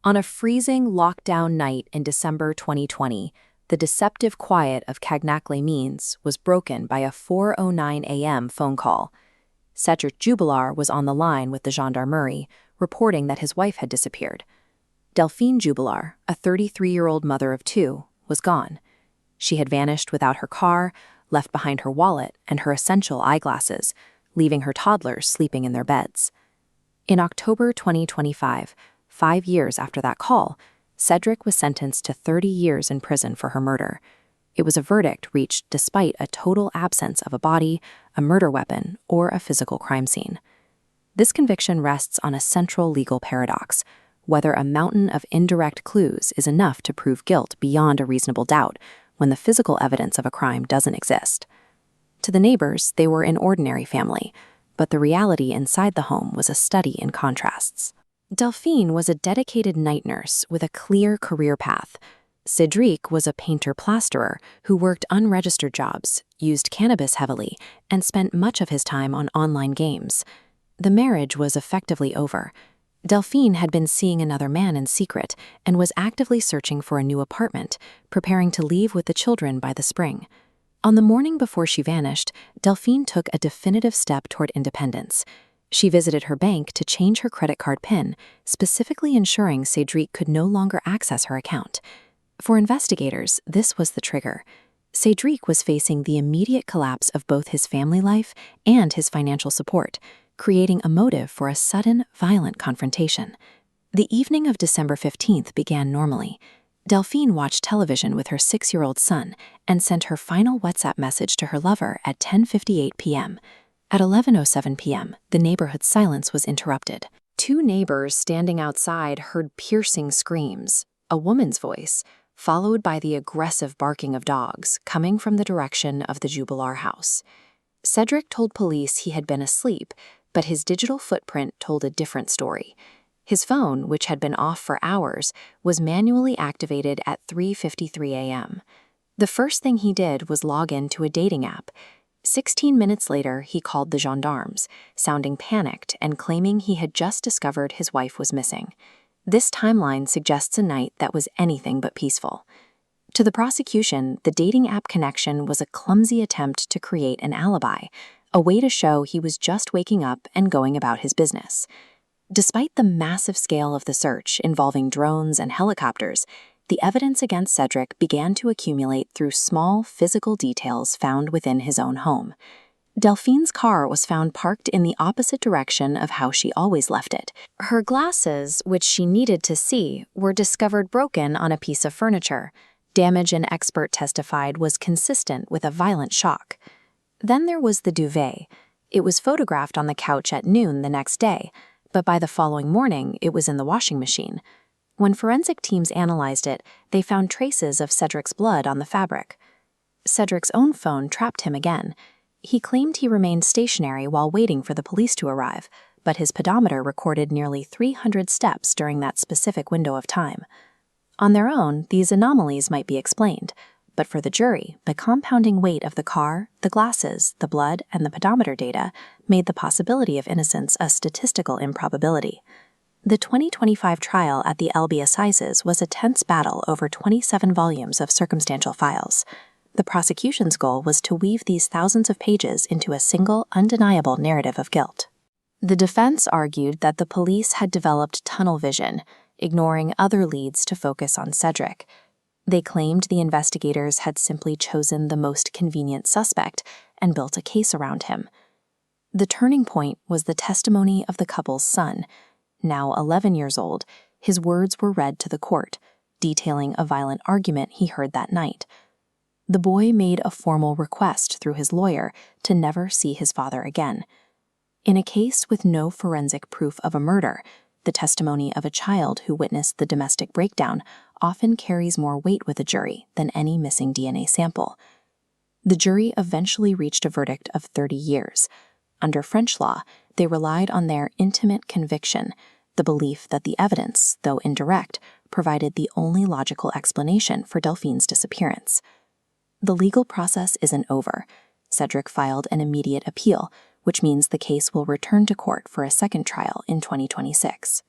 On a freezing lockdown night in December 2020, the deceptive quiet of Cagnac-les-Mines was broken by a 4:09 a.m. phone call. Cédric Jubillar was on the line with the gendarmerie, reporting that his wife had disappeared. Delphine Jubillar, a 33-year-old mother of two, was gone. She had vanished without her car, left behind her wallet and her essential eyeglasses, leaving her toddlers sleeping in their beds. In October 2025, 5 years after that call, Cédric was sentenced to 30 years in prison for her murder. It was a verdict reached despite a total absence of a body, a murder weapon, or a physical crime scene. This conviction rests on a central legal paradox: whether a mountain of indirect clues is enough to prove guilt beyond a reasonable doubt when the physical evidence of a crime doesn't exist. To the neighbors, they were an ordinary family, but the reality inside the home was a study in contrasts. Delphine was a dedicated night nurse with a clear career path. Cédric was a painter-plasterer who worked unregistered jobs, used cannabis heavily, and spent much of his time on online games. The marriage was effectively over. Delphine had been seeing another man in secret and was actively searching for a new apartment, preparing to leave with the children by the spring. On the morning before she vanished, Delphine took a definitive step toward independence. She visited her bank to change her credit card PIN, specifically ensuring Cédric could no longer access her account. For investigators, this was the trigger. Cédric was facing the immediate collapse of both his family life and his financial support, creating a motive for a sudden, violent confrontation. The evening of December 15th began normally. Delphine watched television with her 6-year-old son and sent her final WhatsApp message to her lover at 10:58 p.m. At 11:07 p.m., the neighborhood silence was interrupted. Two neighbors standing outside heard piercing screams, a woman's voice, followed by the aggressive barking of dogs coming from the direction of the Jubillar house. Cédric told police he had been asleep, but his digital footprint told a different story. His phone, which had been off for hours, was manually activated at 3:53 a.m. The first thing he did was log in to a dating app. 16 minutes later, he called the gendarmes, sounding panicked and claiming he had just discovered his wife was missing. This timeline suggests a night that was anything but peaceful. To the prosecution, the dating app connection was a clumsy attempt to create an alibi, a way to show he was just waking up and going about his business. Despite the massive scale of the search involving drones and helicopters, the evidence against Cédric began to accumulate through small physical details found within his own home. Delphine's car was found parked in the opposite direction of how she always left it. Her glasses, which she needed to see, were discovered broken on a piece of furniture. Damage an expert testified was consistent with a violent shock. Then there was the duvet. It was photographed on the couch at noon the next day, but by the following morning it was in the washing machine. When forensic teams analyzed it, they found traces of Cédric's blood on the fabric. Cédric's own phone trapped him again. He claimed he remained stationary while waiting for the police to arrive, but his pedometer recorded nearly 300 steps during that specific window of time. On their own, these anomalies might be explained, but for the jury, the compounding weight of the car, the glasses, the blood, and the pedometer data made the possibility of innocence a statistical improbability. The 2025 trial at the LB Assizes was a tense battle over 27 volumes of circumstantial files. The prosecution's goal was to weave these thousands of pages into a single, undeniable narrative of guilt. The defense argued that the police had developed tunnel vision, ignoring other leads to focus on Cédric. They claimed the investigators had simply chosen the most convenient suspect and built a case around him. The turning point was the testimony of the couple's son. Now 11 years old, his words were read to the court, detailing a violent argument he heard that night. The boy made a formal request through his lawyer to never see his father again. In a case with no forensic proof of a murder, the testimony of a child who witnessed the domestic breakdown often carries more weight with a jury than any missing DNA sample. The jury eventually reached a verdict of 30 years. Under French law, they relied on their intimate conviction, the belief that the evidence, though indirect, provided the only logical explanation for Delphine's disappearance. The legal process isn't over. Cédric filed an immediate appeal, which means the case will return to court for a second trial in 2026.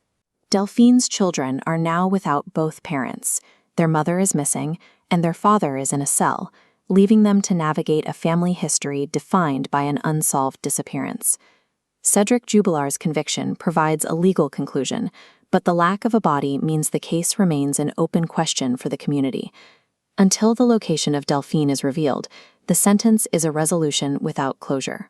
Delphine's children are now without both parents. Their mother is missing, and their father is in a cell, leaving them to navigate a family history defined by an unsolved disappearance. Cédric Jubillar's conviction provides a legal conclusion, but the lack of a body means the case remains an open question for the community. Until the location of Delphine is revealed, the sentence is a resolution without closure.